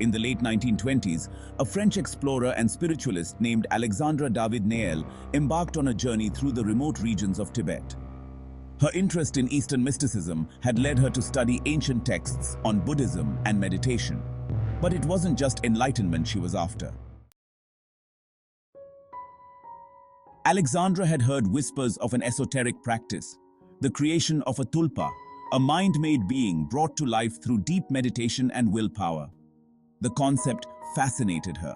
in the late 1920s, a French explorer and spiritualist named Alexandra David-Néel embarked on a journey through the remote regions of Tibet. Her interest in Eastern mysticism had led her to study ancient texts on Buddhism and meditation. But it wasn't just enlightenment she was after. Alexandra had heard whispers of an esoteric practice, the creation of a tulpa, a mind-made being brought to life through deep meditation and willpower. The concept fascinated her.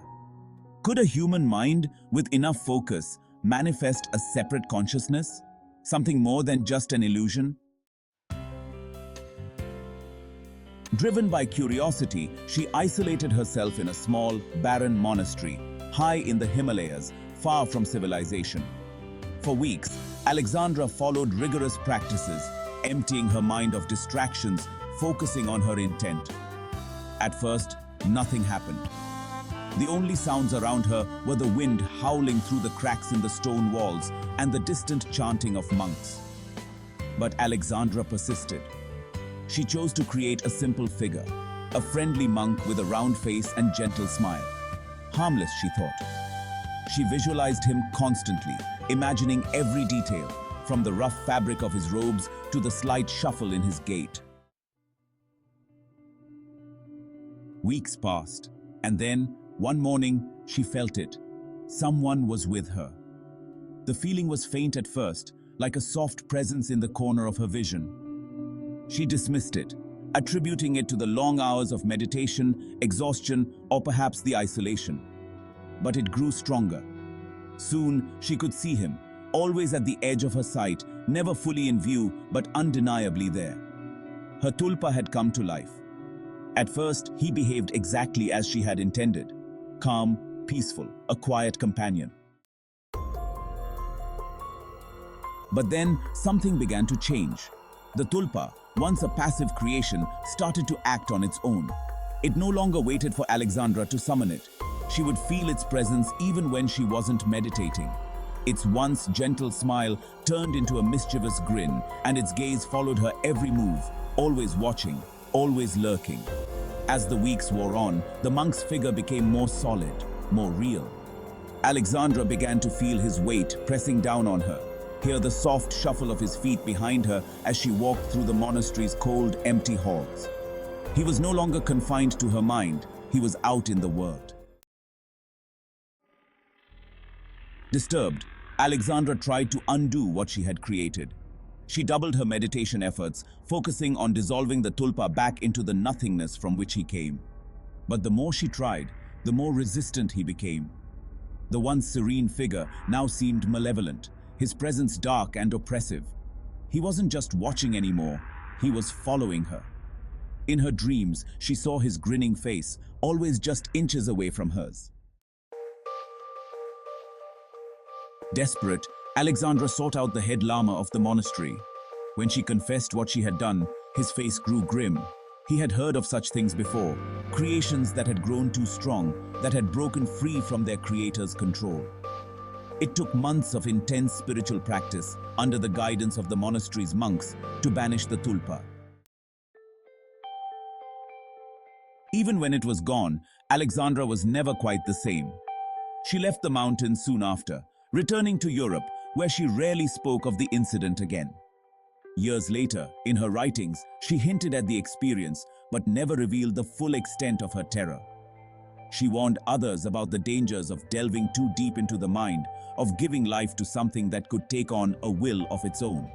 Could a human mind, with enough focus, manifest a separate consciousness? Something more than just an illusion? Driven by curiosity, she isolated herself in a small, barren monastery, high in the Himalayas, far from civilization. For weeks, Alexandra followed rigorous practices, emptying her mind of distractions, focusing on her intent. At first, nothing happened. The only sounds around her were the wind howling through the cracks in the stone walls and the distant chanting of monks. But Alexandra persisted. She chose to create a simple figure, a friendly monk with a round face and gentle smile. Harmless, she thought. She visualized him constantly, imagining every detail, from the rough fabric of his robes to the slight shuffle in his gait. Weeks passed, and then, one morning, she felt it. Someone was with her. The feeling was faint at first, like a soft presence in the corner of her vision. She dismissed it, attributing it to the long hours of meditation, exhaustion, or perhaps the isolation. But it grew stronger. Soon, she could see him, always at the edge of her sight, never fully in view, but undeniably there. Her tulpa had come to life. At first, he behaved exactly as she had intended. Calm, peaceful, a quiet companion. But then, something began to change. The tulpa, once a passive creation, started to act on its own. It no longer waited for Alexandra to summon it. She would feel its presence even when she wasn't meditating. Its once gentle smile turned into a mischievous grin, and its gaze followed her every move, always watching, always lurking. As the weeks wore on, the monk's figure became more solid, more real. Alexandra began to feel his weight pressing down on her, hear the soft shuffle of his feet behind her as she walked through the monastery's cold, empty halls. He was no longer confined to her mind, he was out in the world. Disturbed, Alexandra tried to undo what she had created. She doubled her meditation efforts, focusing on dissolving the tulpa back into the nothingness from which he came. But the more she tried, the more resistant he became. The once serene figure now seemed malevolent, his presence dark and oppressive. He wasn't just watching anymore, he was following her. In her dreams, she saw his grinning face, always just inches away from hers. Desperate, Alexandra sought out the head lama of the monastery. When she confessed what she had done, his face grew grim. He had heard of such things before, creations that had grown too strong, that had broken free from their creator's control. It took months of intense spiritual practice under the guidance of the monastery's monks to banish the tulpa. Even when it was gone, Alexandra was never quite the same. She left the mountains soon after, returning to Europe, where she rarely spoke of the incident again. Years later, in her writings, she hinted at the experience, but never revealed the full extent of her terror. She warned others about the dangers of delving too deep into the mind, of giving life to something that could take on a will of its own.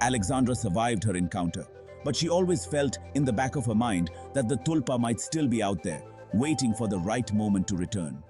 Alexandra survived her encounter, but she always felt in the back of her mind that the tulpa might still be out there, waiting for the right moment to return.